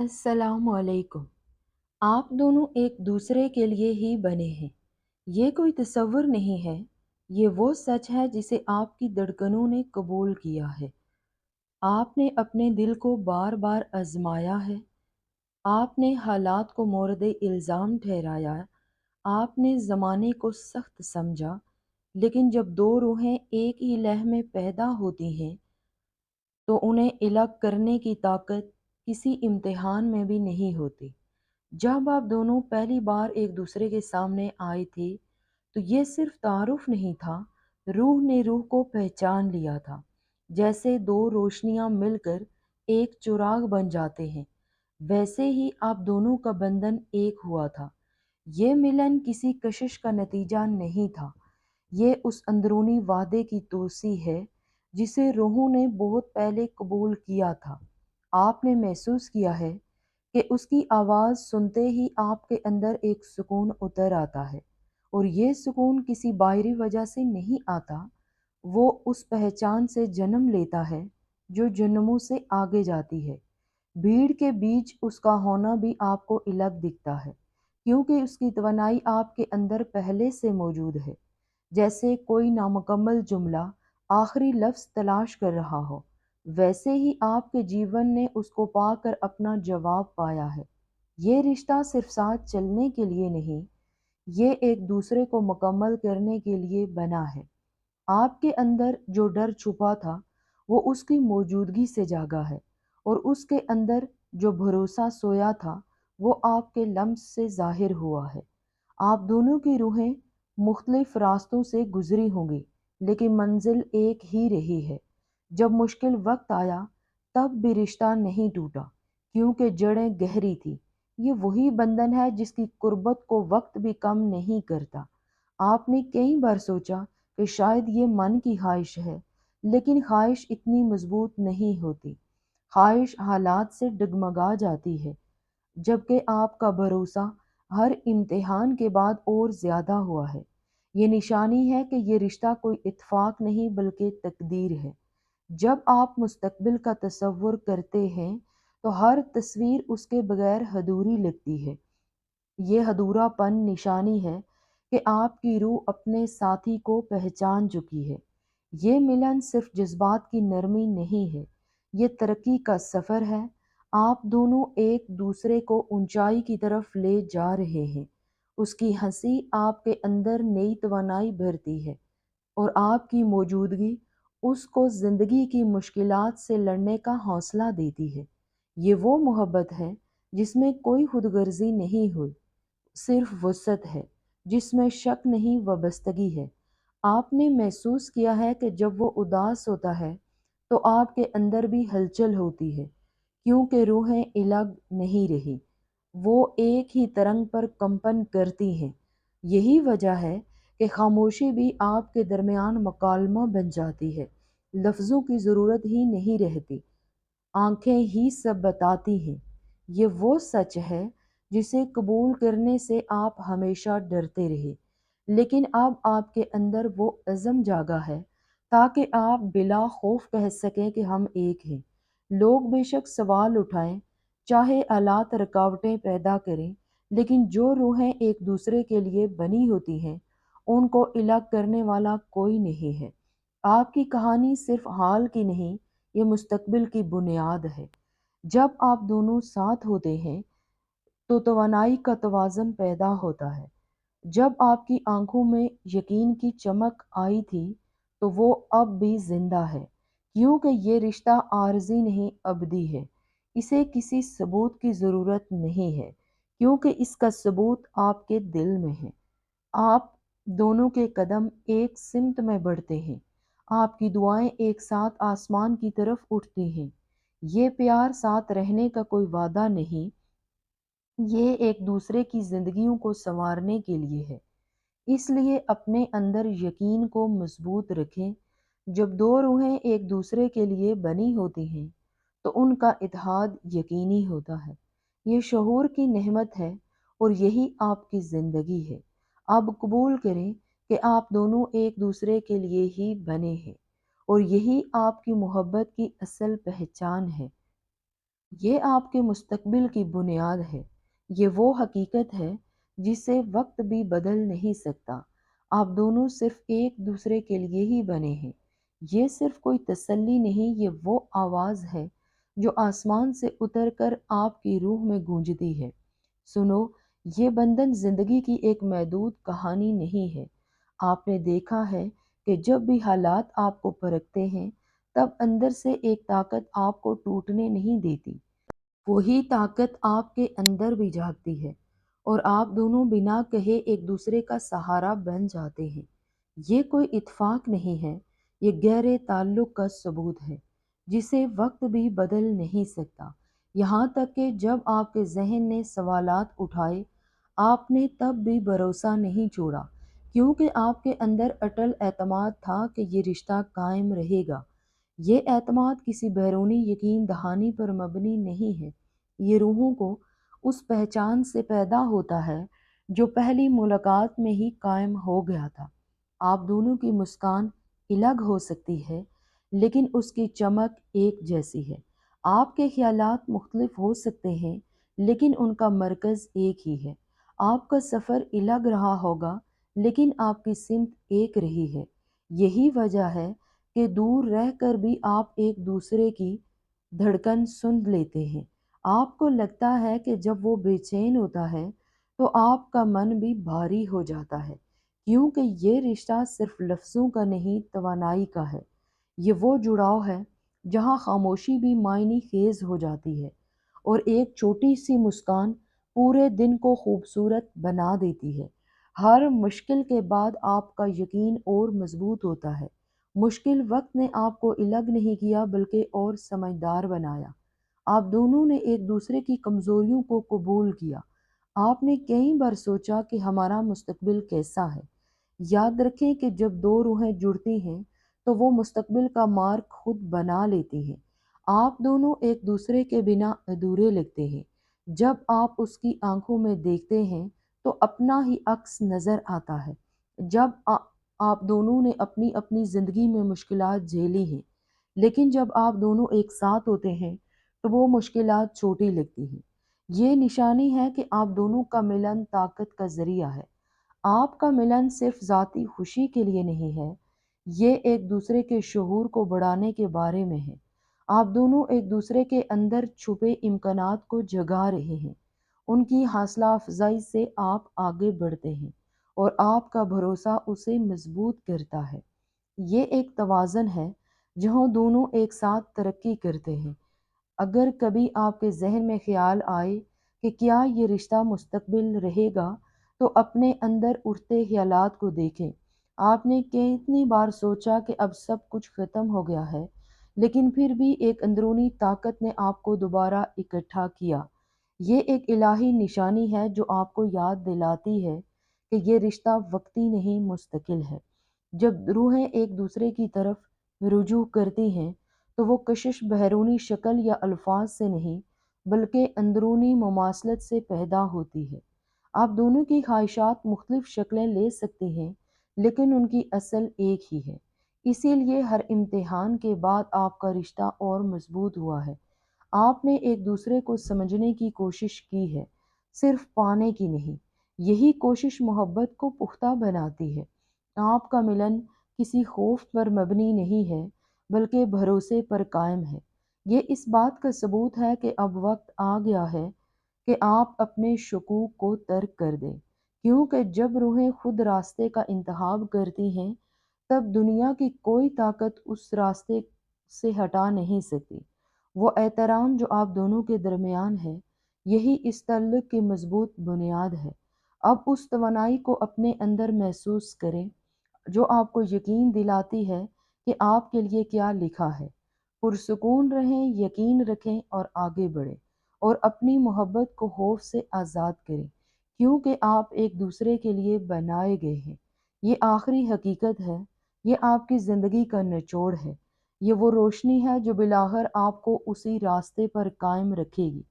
अस्सलाम वालेकुम। आप दोनों एक दूसरे के लिए ही बने हैं। ये कोई तसव्वुर नहीं है। ये वो सच है जिसे आपकी धड़कनों ने कबूल किया है। आपने अपने दिल को बार बार आजमाया है। आपने हालात को मोरदे इल्ज़ाम ठहराया। आपने ज़माने को सख्त समझा। लेकिन जब दो रूहें एक ही लह में पैदा होती हैं तो उन्हें अलग करने की ताकत किसी इम्तिहान में भी नहीं होती। जब आप दोनों पहली बार एक दूसरे के सामने आए थे तो ये सिर्फ तारुफ नहीं था, रूह ने रूह को पहचान लिया था। जैसे दो रोशनियां मिलकर एक चिराग बन जाते हैं, वैसे ही आप दोनों का बंधन एक हुआ था। ये मिलन किसी कशिश का नतीजा नहीं था, ये उस अंदरूनी वादे की तोसी है जिसे रूहों ने बहुत पहले कबूल किया था। आपने महसूस किया है कि उसकी आवाज़ सुनते ही आपके अंदर एक सुकून उतर आता है, और ये सुकून किसी बाहरी वजह से नहीं आता। वो उस पहचान से जन्म लेता है जो जन्मों से आगे जाती है। भीड़ के बीच उसका होना भी आपको अलग दिखता है, क्योंकि उसकी तवानाई आपके अंदर पहले से मौजूद है। जैसे कोई नामुकम्मल जुमला आखिरी लफ्ज़ तलाश कर रहा हो, वैसे ही आपके जीवन ने उसको पाकर अपना जवाब पाया है। ये रिश्ता सिर्फ साथ चलने के लिए नहीं, ये एक दूसरे को मुकम्मल करने के लिए बना है। आपके अंदर जो डर छुपा था, वो उसकी मौजूदगी से जागा है, और उसके अंदर जो भरोसा सोया था, वो आपके लम्स से ज़ाहिर हुआ है। आप दोनों की रूहें मुख्तलिफ रास्तों से गुजरी होंगी, लेकिन मंजिल एक ही रही है। जब मुश्किल वक्त आया, तब भी रिश्ता नहीं टूटा, क्योंकि जड़ें गहरी थी। ये वही बंधन है जिसकी कुर्बत को वक्त भी कम नहीं करता। आपने कई बार सोचा कि शायद ये मन की ख्वाहिश है, लेकिन ख्वाहिश इतनी मजबूत नहीं होती। ख्वाहिश हालात से डगमगा जाती है, जबकि आपका भरोसा हर इम्तिहान के बाद और ज़्यादा हुआ है। ये निशानी है कि ये रिश्ता कोई इत्तेफाक नहीं बल्कि तकदीर है। जब आप मुस्तकबिल का तसव्वुर करते हैं तो हर तस्वीर उसके बगैर अधूरी लगती है। ये अधूरापन निशानी है कि आपकी रूह अपने साथी को पहचान चुकी है। ये मिलन सिर्फ जज्बात की नरमी नहीं है, ये तरक्की का सफ़र है। आप दोनों एक दूसरे को ऊंचाई की तरफ ले जा रहे हैं। उसकी हंसी आपके अंदर नई तवानाई भरती है, और आपकी मौजूदगी उसको ज़िंदगी की मुश्किलात से लड़ने का हौसला देती है। ये वो मोहब्बत है जिसमें कोई खुदगर्जी नहीं हुई, सिर्फ वसअत है, जिसमें शक नहीं वाबस्तगी है। आपने महसूस किया है कि जब वो उदास होता है तो आपके अंदर भी हलचल होती है, क्योंकि रूहें अलग नहीं रही, वो एक ही तरंग पर कंपन करती हैं। यही वजह है कि खामोशी भी आपके दरमियान मकालमा बन जाती है। लफ्ज़ों की ज़रूरत ही नहीं रहती, आंखें ही सब बताती हैं। ये वो सच है जिसे कबूल करने से आप हमेशा डरते रहे, लेकिन अब आपके अंदर वो अज़म जागा है, ताकि आप बिला खौफ कह सकें कि हम एक हैं। लोग बेशक सवाल उठाएं, चाहे हालात रुकावटें पैदा करें, लेकिन जो रूहें एक दूसरे के लिए बनी होती हैं, उनको अलग करने वाला कोई नहीं है। आपकी कहानी सिर्फ हाल की नहीं, ये मुस्तकबिल की बुनियाद है। जब आप दोनों साथ होते हैं तो तवानाई का तवाज़न पैदा होता है। जब आपकी आंखों में यकीन की चमक आई थी तो वो अब भी जिंदा है, क्योंकि ये रिश्ता आरजी नहीं, अबदी है। इसे किसी सबूत की ज़रूरत नहीं है, क्योंकि इसका सबूत आपके दिल में है। आप दोनों के कदम एक सिमत में बढ़ते हैं, आपकी दुआएं एक साथ आसमान की तरफ उठती हैं। ये प्यार साथ रहने का कोई वादा नहीं, ये एक दूसरे की जिंदगियों को संवारने के लिए है। इसलिए अपने अंदर यकीन को मजबूत रखें। जब दो रूहें एक दूसरे के लिए बनी होती हैं तो उनका इत्तेहाद यकीनी होता है। ये शऊर की नेमत है, और यही आपकी ज़िंदगी है। अब कबूल करें कि आप दोनों एक दूसरे के लिए ही बने हैं, और यही आपकी मोहब्बत की असल पहचान है। یہ آپ کے مستقبل کی بنیاد ہے۔ یہ وہ حقیقت ہے جسے وقت بھی بدل نہیں سکتا۔ آپ دونوں صرف ایک دوسرے کے لیے ہی بنے ہیں۔ یہ صرف کوئی تسلی نہیں، یہ وہ آواز ہے جو آسمان سے اتر کر آپ کی روح میں گونجتی ہے۔ سنو، یہ بندھن زندگی کی ایک محدود کہانی نہیں ہے۔ آپ نے دیکھا ہے کہ جب بھی حالات آپ کو پرکھتے ہیں، تب اندر سے ایک طاقت آپ کو ٹوٹنے نہیں دیتی۔ وہی طاقت آپ کے اندر بھی جاگتی ہے، اور آپ دونوں بنا کہے ایک دوسرے کا سہارا بن جاتے ہیں۔ یہ کوئی اتفاق نہیں ہے، یہ گہرے تعلق کا ثبوت ہے جسے وقت بھی بدل نہیں سکتا۔ یہاں تک کہ جب آپ کے ذہن نے سوالات اٹھائے، آپ نے تب بھی بھروسہ نہیں چھوڑا، کیونکہ آپ کے اندر اٹل اعتماد تھا کہ یہ رشتہ قائم رہے گا۔ یہ اعتماد کسی بیرونی یقین دہانی پر مبنی نہیں ہے، یہ روحوں کو اس پہچان سے پیدا ہوتا ہے جو پہلی ملاقات میں ہی قائم ہو گیا تھا۔ آپ دونوں کی مسکان الگ ہو سکتی ہے، لیکن اس کی چمک ایک جیسی ہے۔ آپ کے خیالات مختلف ہو سکتے ہیں، لیکن ان کا مرکز ایک ہی ہے۔ آپ کا سفر الگ رہا ہوگا، لیکن آپ کی سمت ایک رہی ہے۔ یہی وجہ ہے کہ دور رہ کر بھی آپ ایک دوسرے کی دھڑکن سن لیتے ہیں۔ آپ کو لگتا ہے کہ جب وہ بے چین ہوتا ہے تو آپ کا من بھی بھاری ہو جاتا ہے، کیونکہ یہ رشتہ صرف لفظوں کا نہیں، توانائی کا ہے۔ یہ وہ جڑاؤ ہے جہاں خاموشی بھی معنی خیز ہو جاتی ہے، اور ایک چھوٹی سی مسکان پورے دن کو خوبصورت بنا دیتی ہے۔ ہر مشکل کے بعد آپ کا یقین اور مضبوط ہوتا ہے۔ مشکل وقت نے آپ کو الگ نہیں کیا، بلکہ اور سمجھدار بنایا۔ آپ دونوں نے ایک دوسرے کی کمزوریوں کو قبول کیا۔ آپ نے کئی بار سوچا کہ ہمارا مستقبل کیسا ہے۔ یاد رکھیں کہ جب دو روحیں جڑتی ہیں تو وہ مستقبل کا مارک خود بنا لیتی ہیں۔ آپ دونوں ایک دوسرے کے بنا ادھورے لگتے ہیں۔ جب آپ اس کی آنکھوں میں دیکھتے ہیں تو اپنا ہی عکس نظر آتا ہے۔ جب آپ دونوں نے اپنی اپنی زندگی میں مشکلات جھیلی ہیں، لیکن جب آپ دونوں ایک ساتھ ہوتے ہیں تو وہ مشکلات چھوٹی لگتی ہیں۔ یہ نشانی ہے کہ آپ دونوں کا ملن طاقت کا ذریعہ ہے۔ آپ کا ملن صرف ذاتی خوشی کے لیے نہیں ہے، یہ ایک دوسرے کے شعور کو بڑھانے کے بارے میں ہے۔ آپ دونوں ایک دوسرے کے اندر چھپے امکانات کو جگا رہے ہیں۔ ان کی حوصلہ افزائی سے آپ آگے بڑھتے ہیں، اور آپ کا بھروسہ اسے مضبوط کرتا ہے۔ یہ ایک توازن ہے جہاں دونوں ایک ساتھ ترقی کرتے ہیں۔ اگر کبھی آپ کے ذہن میں خیال آئے کہ کیا یہ رشتہ مستقبل رہے گا، تو اپنے اندر اٹھتے خیالات کو دیکھیں۔ آپ نے کتنی بار سوچا کہ اب سب کچھ ختم ہو گیا ہے، لیکن پھر بھی ایک اندرونی طاقت نے آپ کو دوبارہ اکٹھا کیا۔ یہ ایک الہی نشانی ہے جو آپ کو یاد دلاتی ہے کہ یہ رشتہ وقتی نہیں، مستقل ہے۔ جب روحیں ایک دوسرے کی طرف رجوع کرتی ہیں تو وہ کشش بیرونی شکل یا الفاظ سے نہیں، بلکہ اندرونی مماثلت سے پیدا ہوتی ہے۔ آپ دونوں کی خواہشات مختلف شکلیں لے سکتی ہیں، لیکن ان کی اصل ایک ہی ہے۔ اسی لیے ہر امتحان کے بعد آپ کا رشتہ اور مضبوط ہوا ہے۔ آپ نے ایک دوسرے کو سمجھنے کی کوشش کی ہے، صرف پانے کی نہیں۔ یہی کوشش محبت کو پختہ بناتی ہے۔ آپ کا ملن کسی خوف پر مبنی نہیں ہے، بلکہ بھروسے پر قائم ہے۔ یہ اس بات کا ثبوت ہے کہ اب وقت آ گیا ہے کہ آپ اپنے شکوک کو ترک کر دیں، کیونکہ جب روحیں خود راستے کا انتخاب کرتی ہیں، تب دنیا کی کوئی طاقت اس راستے سے ہٹا نہیں سکتی۔ وہ احترام جو آپ دونوں کے درمیان ہے، یہی اس تعلق کی مضبوط بنیاد ہے۔ اب اس توانائی کو اپنے اندر محسوس کریں جو آپ کو یقین دلاتی ہے کہ آپ کے لیے کیا لکھا ہے۔ پرسکون رہیں، یقین رکھیں اور آگے بڑھیں، اور اپنی محبت کو خوف سے آزاد کریں، کیونکہ آپ ایک دوسرے کے لیے بنائے گئے ہیں۔ یہ آخری حقیقت ہے، یہ آپ کی زندگی کا نچوڑ ہے، یہ وہ روشنی ہے جو بالآخر آپ کو اسی راستے پر قائم رکھے گی۔